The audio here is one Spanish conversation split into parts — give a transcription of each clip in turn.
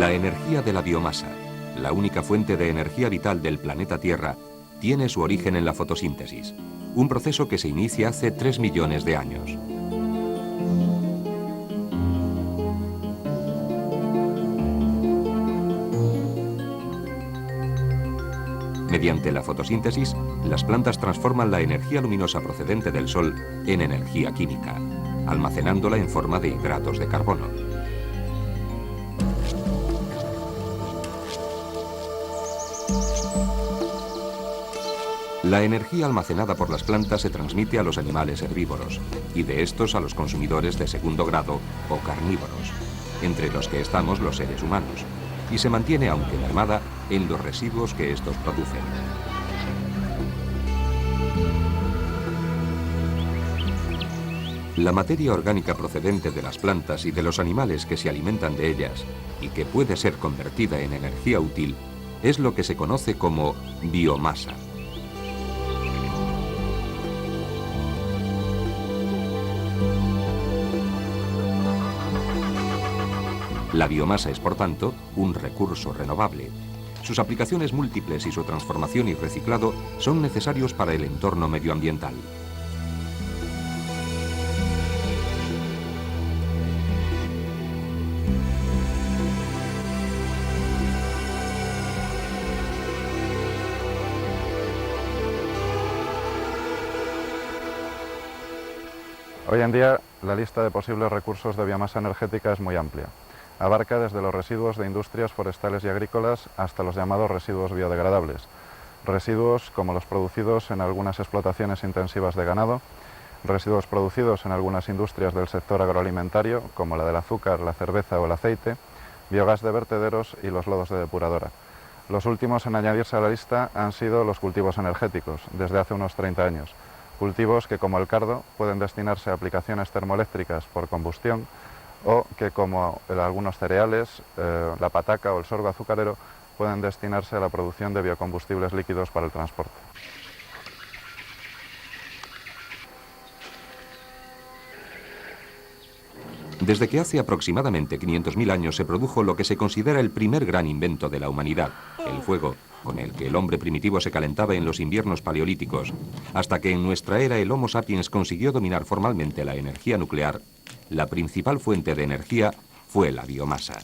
La energía de la biomasa, la única fuente de energía vital del planeta Tierra, tiene su origen en la fotosíntesis, un proceso que se inicia hace 3 millones de años. Mediante la fotosíntesis, las plantas transforman la energía luminosa procedente del sol en energía química, almacenándola en forma de hidratos de carbono. La energía almacenada por las plantas se transmite a los animales herbívoros y de estos a los consumidores de segundo grado o carnívoros, entre los que estamos los seres humanos, y se mantiene, aunque mermada, en los residuos que estos producen. La materia orgánica procedente de las plantas y de los animales que se alimentan de ellas y que puede ser convertida en energía útil es lo que se conoce como biomasa. La biomasa es, por tanto, un recurso renovable. Sus aplicaciones múltiples y su transformación y reciclado son necesarios para el entorno medioambiental. Hoy en día, la lista de posibles recursos de biomasa energética es muy amplia. Abarca desde los residuos de industrias forestales y agrícolas hasta los llamados residuos biodegradables. Residuos como los producidos en algunas explotaciones intensivas de ganado, residuos producidos en algunas industrias del sector agroalimentario, como la del azúcar, la cerveza o el aceite, biogás de vertederos y los lodos de depuradora. Los últimos en añadirse a la lista han sido los cultivos energéticos, desde hace unos 30 años. Cultivos que, como el cardo, pueden destinarse a aplicaciones termoeléctricas por combustión o que, como algunos cereales, la pataca o el sorgo azucarero, pueden destinarse a la producción de biocombustibles líquidos para el transporte. Desde que hace aproximadamente 500.000 años se produjo lo que se considera el primer gran invento de la humanidad, el fuego, con el que el hombre primitivo se calentaba en los inviernos paleolíticos, hasta que en nuestra era el Homo sapiens consiguió dominar formalmente la energía nuclear, la principal fuente de energía fue la biomasa.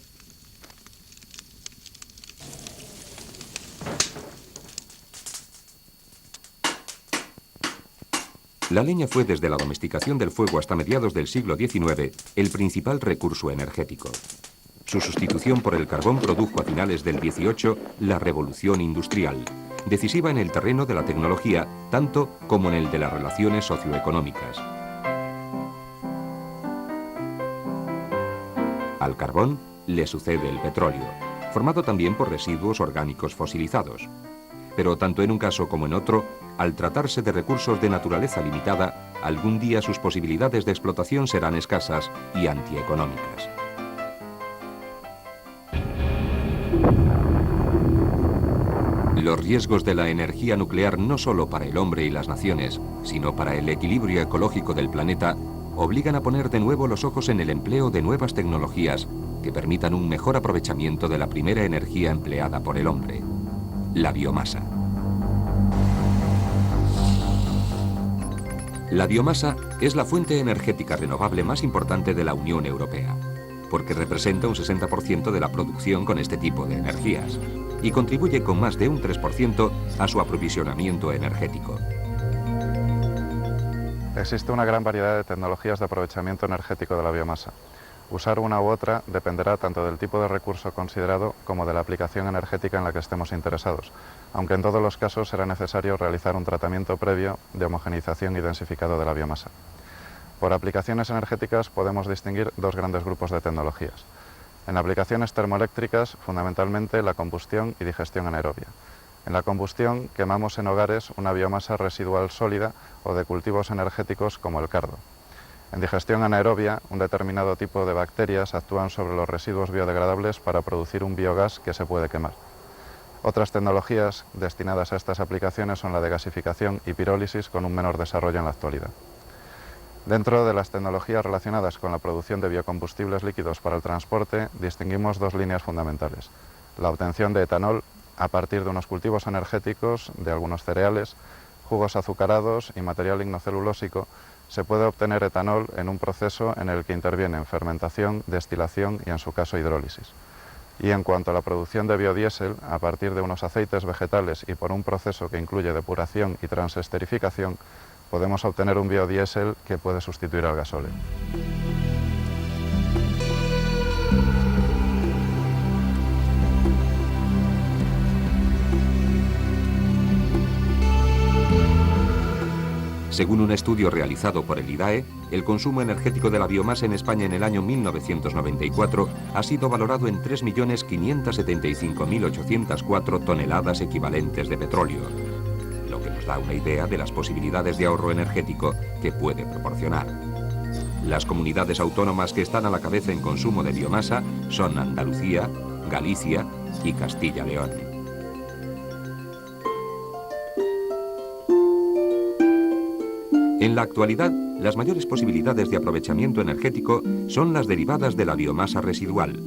La leña fue desde la domesticación del fuego hasta mediados del siglo XIX el principal recurso energético. Su sustitución por el carbón produjo a finales del XVIII la revolución industrial, decisiva en el terreno de la tecnología tanto como en el de las relaciones socioeconómicas. Al carbón le sucede el petróleo, formado también por residuos orgánicos fosilizados. Pero tanto en un caso como en otro, al tratarse de recursos de naturaleza limitada, algún día sus posibilidades de explotación serán escasas y antieconómicas. Los riesgos de la energía nuclear no solo para el hombre y las naciones, sino para el equilibrio ecológico del planeta, obligan a poner de nuevo los ojos en el empleo de nuevas tecnologías que permitan un mejor aprovechamiento de la primera energía empleada por el hombre, la biomasa. La biomasa es la fuente energética renovable más importante de la Unión Europea, porque representa un 60% de la producción con este tipo de energías y contribuye con más de un 3% a su aprovisionamiento energético. Existe una gran variedad de tecnologías de aprovechamiento energético de la biomasa. Usar una u otra dependerá tanto del tipo de recurso considerado como de la aplicación energética en la que estemos interesados, aunque en todos los casos será necesario realizar un tratamiento previo de homogeneización y densificado de la biomasa. Por aplicaciones energéticas podemos distinguir dos grandes grupos de tecnologías. En aplicaciones termoeléctricas, fundamentalmente la combustión y digestión anaerobia. En la combustión quemamos en hogares una biomasa residual sólida o de cultivos energéticos como el cardo. En digestión anaerobia, un determinado tipo de bacterias actúan sobre los residuos biodegradables para producir un biogás que se puede quemar. Otras tecnologías destinadas a estas aplicaciones son la de gasificación y pirólisis, con un menor desarrollo en la actualidad. Dentro de las tecnologías relacionadas con la producción de biocombustibles líquidos para el transporte, distinguimos dos líneas fundamentales: la obtención de etanol a partir de unos cultivos energéticos, de algunos cereales, jugos azucarados y material lignocelulósico. Se puede obtener etanol en un proceso en el que intervienen fermentación, destilación y, en su caso, hidrólisis. Y en cuanto a la producción de biodiesel, a partir de unos aceites vegetales y por un proceso que incluye depuración y transesterificación, podemos obtener un biodiesel que puede sustituir al gasóleo. Según un estudio realizado por el IDAE, el consumo energético de la biomasa en España en el año 1994 ha sido valorado en 3.575.804 toneladas equivalentes de petróleo, lo que nos da una idea de las posibilidades de ahorro energético que puede proporcionar. Las comunidades autónomas que están a la cabeza en consumo de biomasa son Andalucía, Galicia y Castilla-León. En la actualidad, las mayores posibilidades de aprovechamiento energético son las derivadas de la biomasa residual,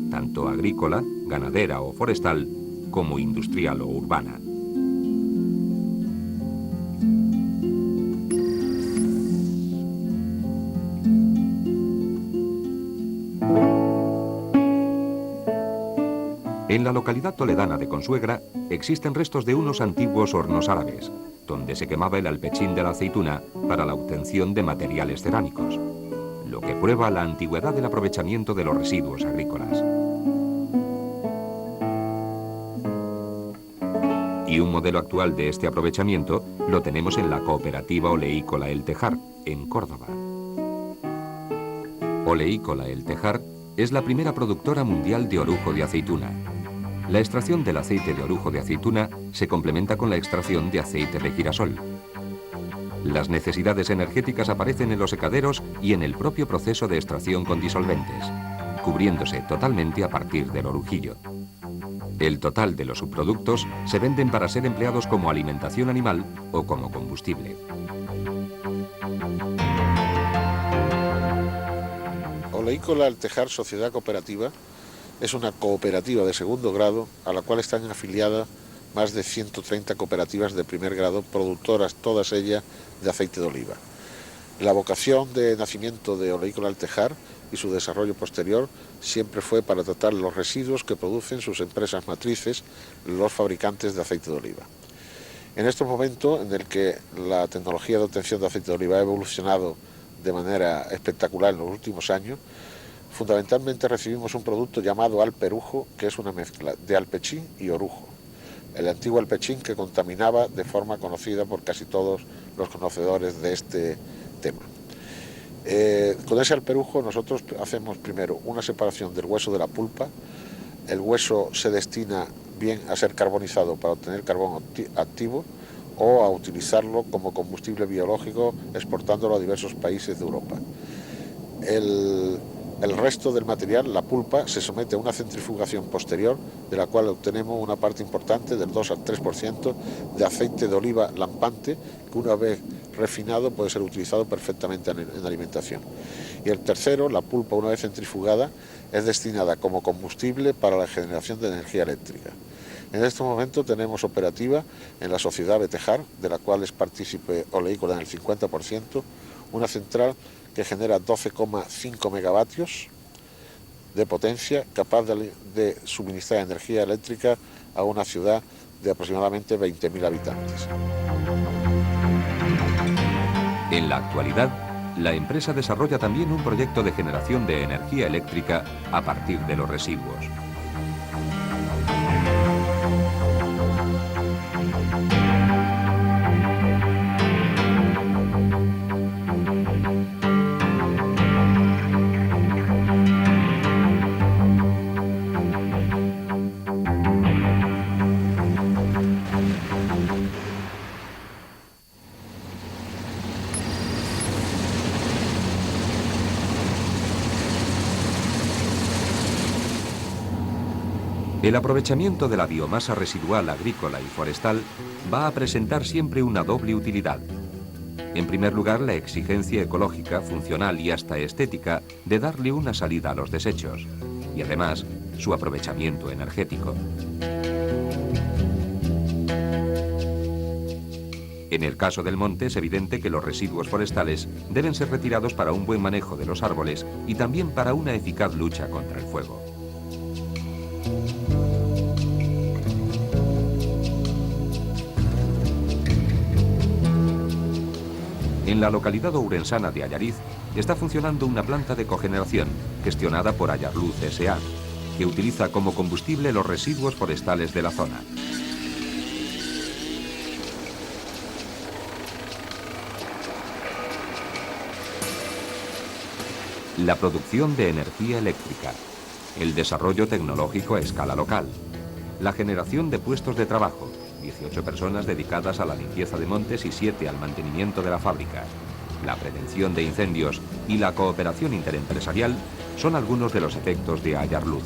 tanto agrícola, ganadera o forestal, como industrial o urbana. En la localidad toledana de Consuegra existen restos de unos antiguos hornos árabes, donde se quemaba el alpechín de la aceituna para la obtención de materiales cerámicos, lo que prueba la antigüedad del aprovechamiento de los residuos agrícolas. Y un modelo actual de este aprovechamiento lo tenemos en la cooperativa oleícola El Tejar, en Córdoba. Oleícola El Tejar es la primera productora mundial de orujo de aceituna. La extracción del aceite de orujo de aceituna se complementa con la extracción de aceite de girasol. Las necesidades energéticas aparecen en los secaderos y en el propio proceso de extracción con disolventes, cubriéndose totalmente a partir del orujillo. El total de los subproductos se venden para ser empleados como alimentación animal o como combustible. Oleícola El Tejar Sociedad Cooperativa es una cooperativa de segundo grado a la cual están afiliadas más de 130 cooperativas de primer grado, productoras todas ellas de aceite de oliva. La vocación de nacimiento de Oleícola El Tejar y su desarrollo posterior siempre fue para tratar los residuos que producen sus empresas matrices, los fabricantes de aceite de oliva. En estos momentos en el que la tecnología de obtención de aceite de oliva ha evolucionado de manera espectacular en los últimos años, fundamentalmente recibimos un producto llamado alperujo, que es una mezcla de alpechín y orujo. El antiguo alpechín que contaminaba de forma conocida por casi todos los conocedores de este tema. Con ese alperujo nosotros hacemos primero una separación del hueso de la pulpa. El hueso se destina bien a ser carbonizado para obtener carbón activo o a utilizarlo como combustible biológico exportándolo a diversos países de Europa. El resto del material, la pulpa, se somete a una centrifugación posterior, de la cual obtenemos una parte importante, del 2 al 3%, de aceite de oliva lampante, que una vez refinado puede ser utilizado perfectamente en alimentación. Y el tercero, la pulpa, una vez centrifugada, es destinada como combustible para la generación de energía eléctrica. En este momento tenemos operativa en la sociedad Betejar, de la cual es partícipe Oleícola en el 50%, una central que genera 12,5 megavatios de potencia, capaz de suministrar energía eléctrica a una ciudad de aproximadamente 20.000 habitantes. En la actualidad, la empresa desarrolla también un proyecto de generación de energía eléctrica a partir de los residuos. El aprovechamiento de la biomasa residual agrícola y forestal va a presentar siempre una doble utilidad. En primer lugar, la exigencia ecológica, funcional y hasta estética de darle una salida a los desechos. Y además, su aprovechamiento energético. En el caso del monte es evidente que los residuos forestales deben ser retirados para un buen manejo de los árboles y también para una eficaz lucha contra el fuego. En la localidad ourensana de Allariz está funcionando una planta de cogeneración gestionada por Ayarluz S.A., que utiliza como combustible los residuos forestales de la zona. La producción de energía eléctrica, el desarrollo tecnológico a escala local, la generación de puestos de trabajo, 18 personas dedicadas a la limpieza de montes y 7 al mantenimiento de la fábrica, la prevención de incendios y la cooperación interempresarial son algunos de los efectos de Ayarluz.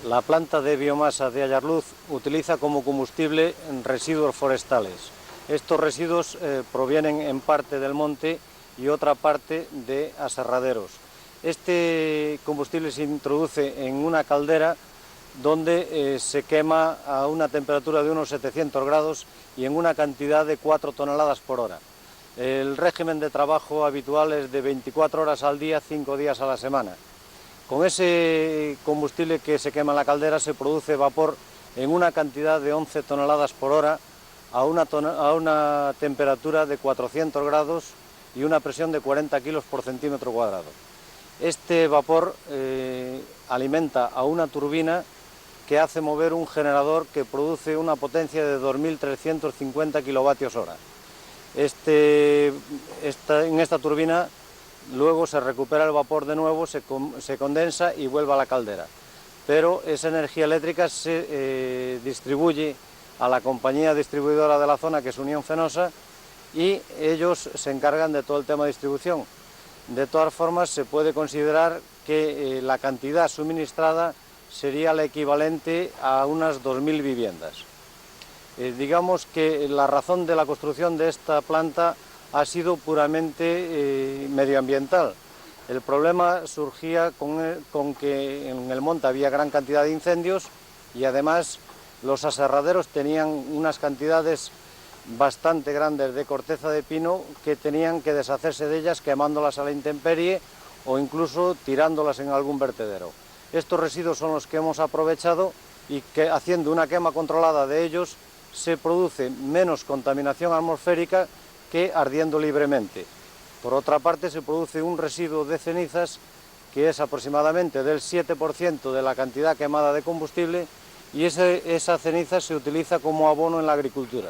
La planta de biomasa de Ayarluz utiliza como combustible residuos forestales. Estos residuos provienen en parte del monte y otra parte de aserraderos. Este combustible se introduce en una caldera donde se quema a una temperatura de unos 700 grados y en una cantidad de 4 toneladas por hora. El régimen de trabajo habitual es de 24 horas al día, 5 días a la semana. Con ese combustible que se quema en la caldera se produce vapor en una cantidad de 11 toneladas por hora a una temperatura de 400 grados y una presión de 40 kilos por centímetro cuadrado. Este vapor alimenta a una turbina que hace mover un generador que produce una potencia de 2.350 kilovatios hora. En esta turbina luego se recupera el vapor de nuevo, se condensa y vuelve a la caldera. Pero esa energía eléctrica se distribuye a la compañía distribuidora de la zona, que es Unión Fenosa, y ellos se encargan de todo el tema de distribución. De todas formas, se puede considerar que la cantidad suministrada sería la equivalente a unas 2.000 viviendas. Digamos que la razón de la construcción de esta planta ha sido puramente medioambiental. El problema surgía con que en el monte había gran cantidad de incendios y además los aserraderos tenían unas cantidades bastante grandes de corteza de pino que tenían que deshacerse de ellas quemándolas a la intemperie o incluso tirándolas en algún vertedero. Estos residuos son los que hemos aprovechado y que haciendo una quema controlada de ellos se produce menos contaminación atmosférica que ardiendo libremente. Por otra parte, se produce un residuo de cenizas que es aproximadamente del 7% de la cantidad quemada de combustible y esa ceniza se utiliza como abono en la agricultura.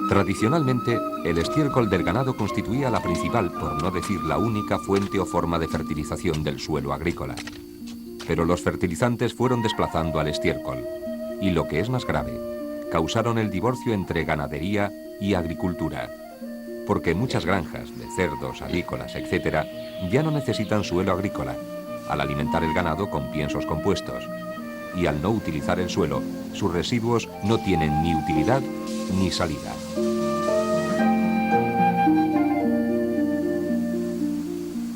Tradicionalmente, el estiércol del ganado constituía la principal, por no decir la única, fuente o forma de fertilización del suelo agrícola. Pero los fertilizantes fueron desplazando al estiércol y, lo que es más grave, causaron el divorcio entre ganadería y agricultura, porque muchas granjas de cerdos, avícolas, etc., ya no necesitan suelo agrícola, al alimentar el ganado con piensos compuestos, y al no utilizar el suelo, sus residuos no tienen ni utilidad ni salida.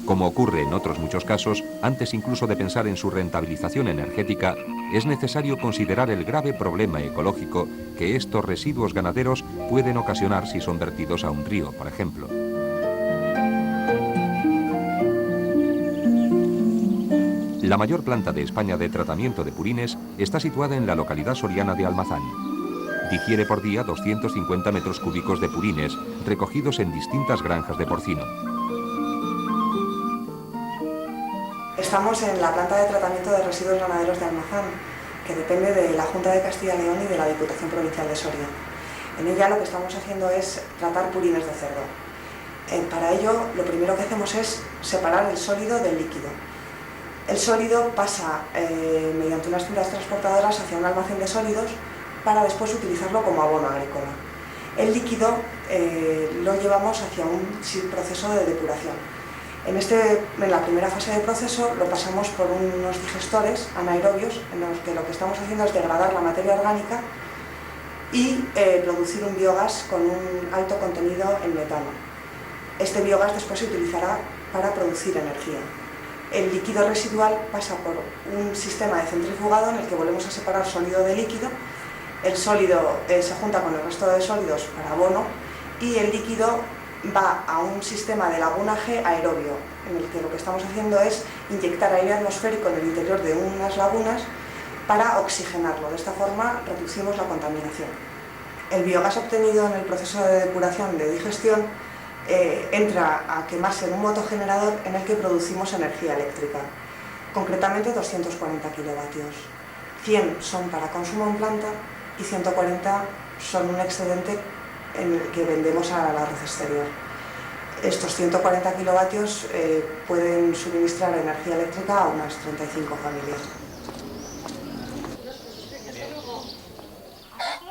Como ocurre en otros muchos casos, antes incluso de pensar en su rentabilización energética, es necesario considerar el grave problema ecológico que estos residuos ganaderos pueden ocasionar si son vertidos a un río, por ejemplo. La mayor planta de España de tratamiento de purines está situada en la localidad soriana de Almazán. digiere por día 250 metros cúbicos de purines recogidos en distintas granjas de porcino. Estamos en la planta de tratamiento de residuos ganaderos de Almazán, que depende de la Junta de Castilla y León y de la Diputación Provincial de Soria. En ella lo que estamos haciendo es tratar purines de cerdo. Para ello, lo primero que hacemos es separar el sólido del líquido. El sólido pasa mediante unas cintas transportadoras hacia un almacén de sólidos para después utilizarlo como abono agrícola. El líquido lo llevamos hacia un proceso de depuración. En la primera fase de proceso lo pasamos por unos digestores anaerobios en los que lo que estamos haciendo es degradar la materia orgánica y producir un biogás con un alto contenido en metano. Este biogás después se utilizará para producir energía. El líquido residual pasa por un sistema de centrifugado en el que volvemos a separar sólido de líquido. El sólido se junta con el resto de sólidos para abono y el líquido va a un sistema de lagunaje aerobio, en el que lo que estamos haciendo es inyectar aire atmosférico en el interior de unas lagunas para oxigenarlo. De esta forma reducimos la contaminación. El biogás obtenido en el proceso de depuración de digestión entra a quemarse en un motogenerador en el que producimos energía eléctrica, concretamente 240 kilovatios. 100 son para consumo en planta y 140 son un excedente en el que vendemos a la red exterior. Estos 140 kilovatios pueden suministrar energía eléctrica a unas 35 familias.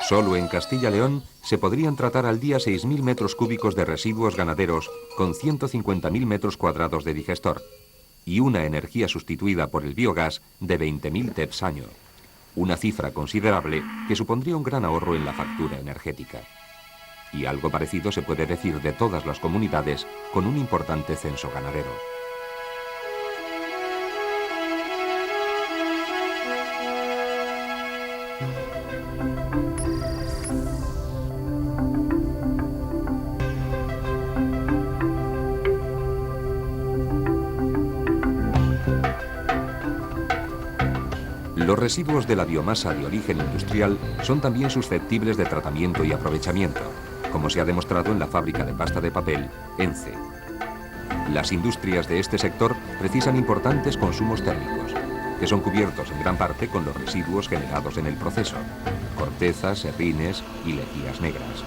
Solo en Castilla y León se podrían tratar al día 6.000 metros cúbicos de residuos ganaderos con 150.000 metros cuadrados de digestor y una energía sustituida por el biogás de 20.000 TEPs año. Una cifra considerable que supondría un gran ahorro en la factura energética. Y algo parecido se puede decir de todas las comunidades con un importante censo ganadero. Los residuos de la biomasa de origen industrial son también susceptibles de tratamiento y aprovechamiento, como se ha demostrado en la fábrica de pasta de papel ENCE. Las industrias de este sector precisan importantes consumos térmicos, que son cubiertos en gran parte con los residuos generados en el proceso: cortezas, serrines y lejías negras.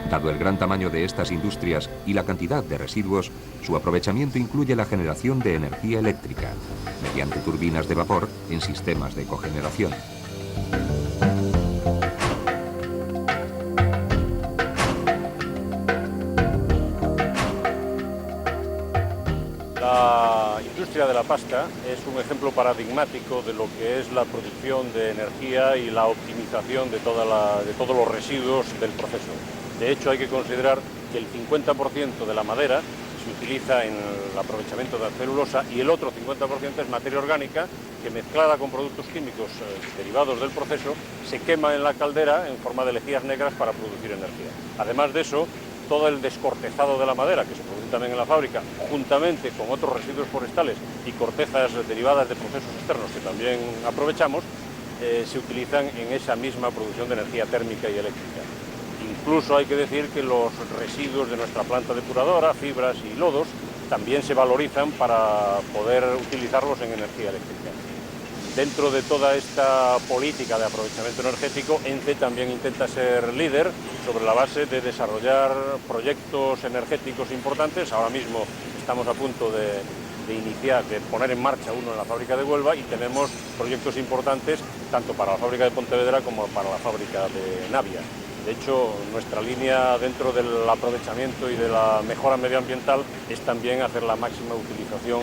Dado el gran tamaño de estas industrias y la cantidad de residuos, su aprovechamiento incluye la generación de energía eléctrica, mediante turbinas de vapor en sistemas de cogeneración. La industria de la pasta es un ejemplo paradigmático de lo que es la producción de energía y la optimización de todos los residuos del proceso. De hecho, hay que considerar que el 50% de la madera se utiliza en el aprovechamiento de la celulosa y el otro 50% es materia orgánica que, mezclada con productos químicos derivados del proceso, se quema en la caldera en forma de lejías negras para producir energía. Además de eso, todo el descortezado de la madera, que se produce también en la fábrica, juntamente con otros residuos forestales y cortezas derivadas de procesos externos que también aprovechamos, se utilizan en esa misma producción de energía térmica y eléctrica. Incluso hay que decir que los residuos de nuestra planta depuradora, fibras y lodos, también se valorizan para poder utilizarlos en energía eléctrica. Dentro de toda esta política de aprovechamiento energético, ENCE también intenta ser líder sobre la base de desarrollar proyectos energéticos importantes. Ahora mismo estamos a punto de poner en marcha uno en la fábrica de Huelva y tenemos proyectos importantes tanto para la fábrica de Pontevedra como para la fábrica de Navia. De hecho, nuestra línea dentro del aprovechamiento y de la mejora medioambiental es también hacer la máxima utilización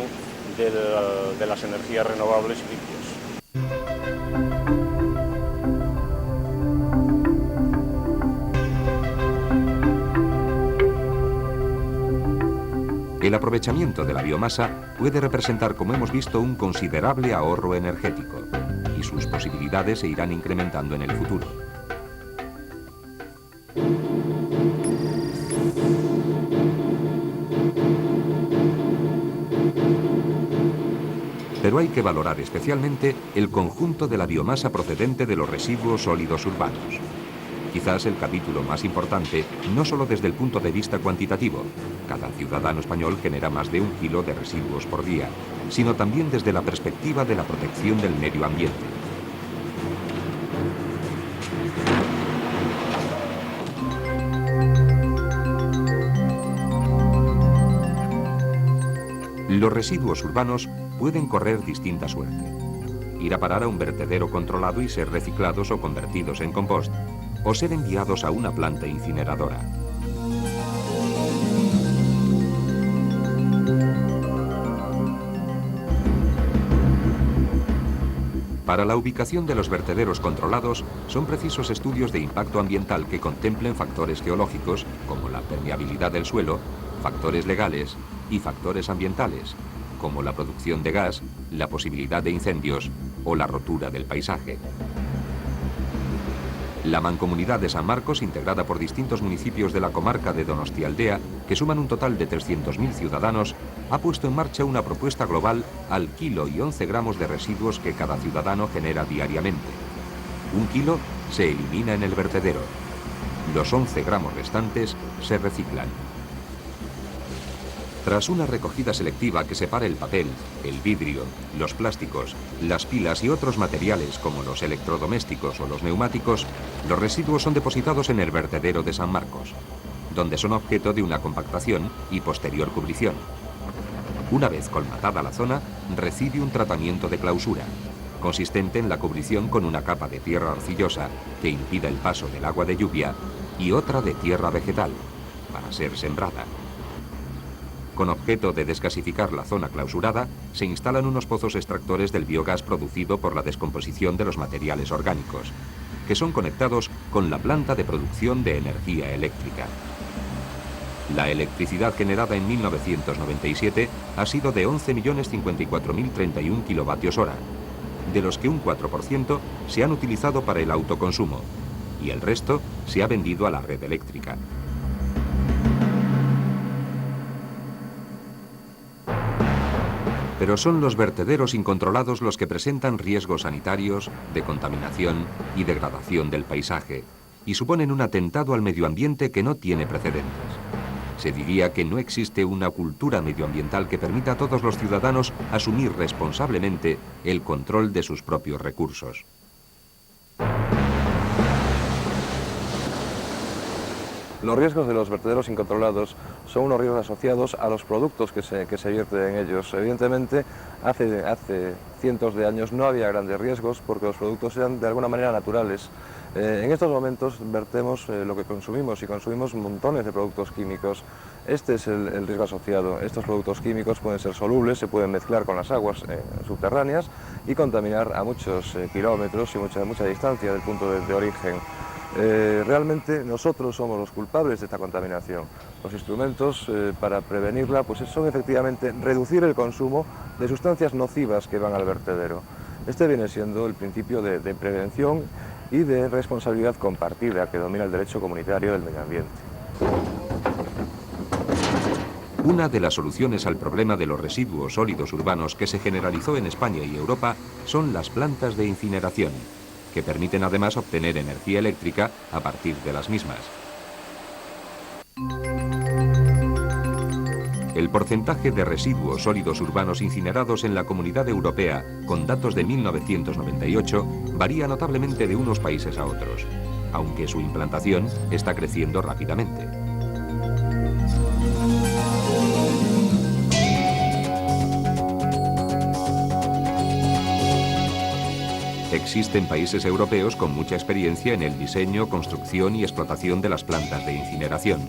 de las energías renovables y limpias. El aprovechamiento de la biomasa puede representar, como hemos visto, un considerable ahorro energético, y sus posibilidades se irán incrementando en el futuro. Pero Pero hay que valorar especialmente el conjunto de la biomasa procedente de los residuos sólidos urbanos. Quizás el capítulo más importante, no solo desde el punto de vista cuantitativo, cada ciudadano español genera más de 1 kilo de residuos por día, sino también desde la perspectiva de la protección del medio ambiente. Los residuos urbanos pueden correr distinta suerte. Ir a parar a un vertedero controlado y ser reciclados o convertidos en compost, o ser enviados a una planta incineradora. Para la ubicación de los vertederos controlados son precisos estudios de impacto ambiental que contemplen factores geológicos, como la permeabilidad del suelo, factores legales y factores ambientales, como la producción de gas, la posibilidad de incendios o la rotura del paisaje. La Mancomunidad de San Marcos, integrada por distintos municipios de la comarca de Donostialdea, que suman un total de 300.000 ciudadanos, ha puesto en marcha una propuesta global al kilo y 11 gramos de residuos que cada ciudadano genera diariamente. 1 kilo se elimina en el vertedero. Los 11 gramos restantes se reciclan. Tras una recogida selectiva que separa el papel, el vidrio, los plásticos, las pilas y otros materiales como los electrodomésticos o los neumáticos, los residuos son depositados en el vertedero de San Marcos, donde son objeto de una compactación y posterior cubrición. Una vez colmatada la zona, recibe un tratamiento de clausura, consistente en la cubrición con una capa de tierra arcillosa que impida el paso del agua de lluvia y otra de tierra vegetal, para ser sembrada. Con objeto de desgasificar la zona clausurada, se instalan unos pozos extractores del biogás producido por la descomposición de los materiales orgánicos, que son conectados con la planta de producción de energía eléctrica. La electricidad generada en 1997 ha sido de 11.054.031 kWh, de los que un 4% se han utilizado para el autoconsumo y el resto se ha vendido a la red eléctrica. Pero son los vertederos incontrolados los que presentan riesgos sanitarios, de contaminación y degradación del paisaje, y suponen un atentado al medio ambiente que no tiene precedentes. Se diría que no existe una cultura medioambiental que permita a todos los ciudadanos asumir responsablemente el control de sus propios recursos. Los riesgos de los vertederos incontrolados son unos riesgos asociados a los productos que se vierten en ellos. Evidentemente, hace cientos de años no había grandes riesgos porque los productos eran de alguna manera naturales. En estos momentos vertemos lo que consumimos y consumimos montones de productos químicos. Este es el riesgo asociado. Estos productos químicos pueden ser solubles, se pueden mezclar con las aguas subterráneas y contaminar a muchos kilómetros y mucha distancia del punto de origen. Realmente nosotros somos los culpables de esta contaminación. Los instrumentos para prevenirla pues son efectivamente reducir el consumo de sustancias nocivas que van al vertedero. Este viene siendo el principio de prevención y de responsabilidad compartida que domina el derecho comunitario del medio ambiente. Una de las soluciones al problema de los residuos sólidos urbanos que se generalizó en España y Europa son las plantas de incineración, que permiten además obtener energía eléctrica a partir de las mismas. El porcentaje de residuos sólidos urbanos incinerados en la Comunidad Europea, con datos de 1998, varía notablemente de unos países a otros, aunque su implantación está creciendo rápidamente. Existen países europeos con mucha experiencia en el diseño, construcción y explotación de las plantas de incineración,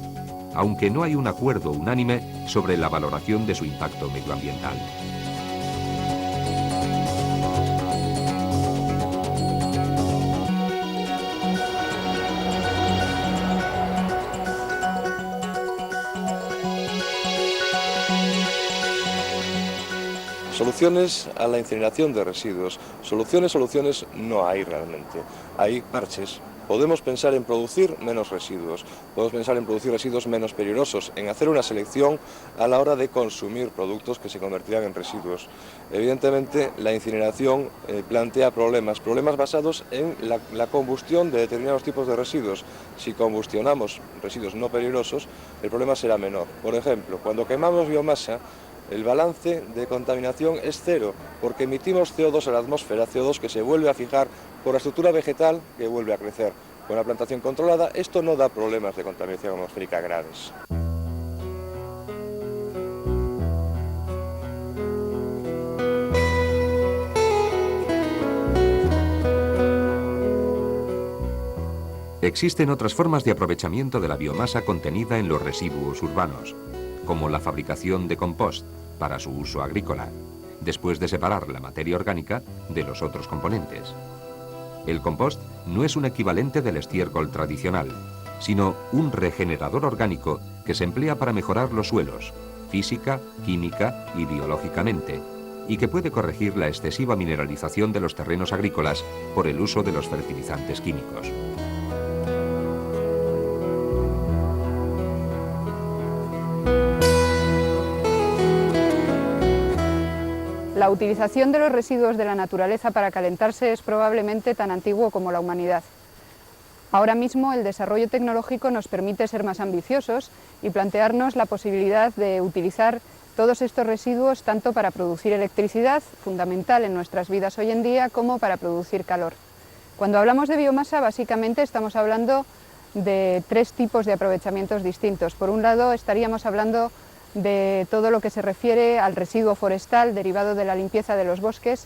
aunque no hay un acuerdo unánime sobre la valoración de su impacto medioambiental. Soluciones a la incineración de residuos. Soluciones no hay realmente. Hay parches. podemos pensar en producir menos residuos, podemos pensar en producir residuos menos peligrosos, en hacer una selección a la hora de consumir productos que se convertirán en residuos. Evidentemente, la incineración plantea problemas basados en la combustión de determinados tipos de residuos. Si combustionamos residuos no peligrosos, el problema será menor. Por ejemplo, cuando quemamos biomasa, el balance de contaminación es cero, porque emitimos CO2 a la atmósfera, CO2 que se vuelve a fijar por la estructura vegetal que vuelve a crecer. Con la plantación controlada, esto no da problemas de contaminación atmosférica graves. Existen otras formas de aprovechamiento de la biomasa contenida en los residuos urbanos, como la fabricación de compost para su uso agrícola, después de separar la materia orgánica de los otros componentes. El compost no es un equivalente del estiércol tradicional, sino un regenerador orgánico que se emplea para mejorar los suelos, física, química y biológicamente, y que puede corregir la excesiva mineralización de los terrenos agrícolas por el uso de los fertilizantes químicos. La utilización de los residuos de la naturaleza para calentarse es probablemente tan antiguo como la humanidad. Ahora mismo el desarrollo tecnológico nos permite ser más ambiciosos y plantearnos la posibilidad de utilizar todos estos residuos tanto para producir electricidad, fundamental en nuestras vidas hoy en día, como para producir calor. Cuando hablamos de biomasa, básicamente estamos hablando de tres tipos de aprovechamientos distintos. Por un lado, estaríamos hablando de todo lo que se refiere al residuo forestal derivado de la limpieza de los bosques,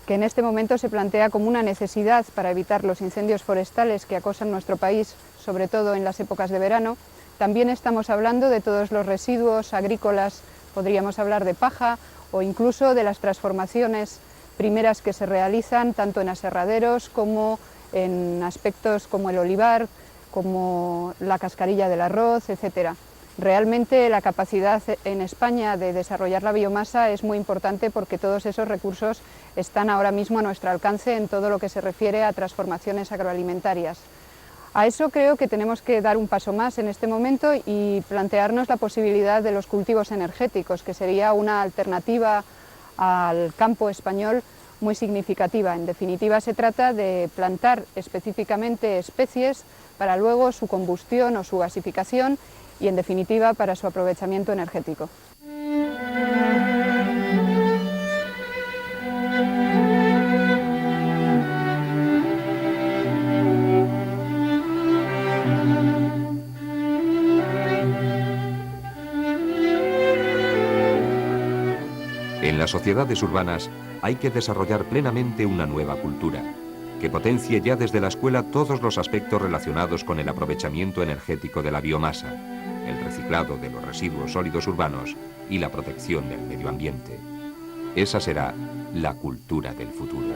que en este momento se plantea como una necesidad para evitar los incendios forestales que acosan nuestro país, sobre todo en las épocas de verano. También estamos hablando de todos los residuos agrícolas, podríamos hablar de paja o incluso de las transformaciones primeras que se realizan tanto en aserraderos como en aspectos como el olivar, como la cascarilla del arroz, etcétera. Realmente la capacidad en España de desarrollar la biomasa es muy importante porque todos esos recursos están ahora mismo a nuestro alcance en todo lo que se refiere a transformaciones agroalimentarias. A eso creo que tenemos que dar un paso más en este momento y plantearnos la posibilidad de los cultivos energéticos, que sería una alternativa al campo español muy significativa. En definitiva, se trata de plantar específicamente especies para luego su combustión o su gasificación y, en definitiva, para su aprovechamiento energético. En las sociedades urbanas hay que desarrollar plenamente una nueva cultura, que potencie ya desde la escuela todos los aspectos relacionados con el aprovechamiento energético de la biomasa, el reciclado de los residuos sólidos urbanos y la protección del medio ambiente. Esa será la cultura del futuro.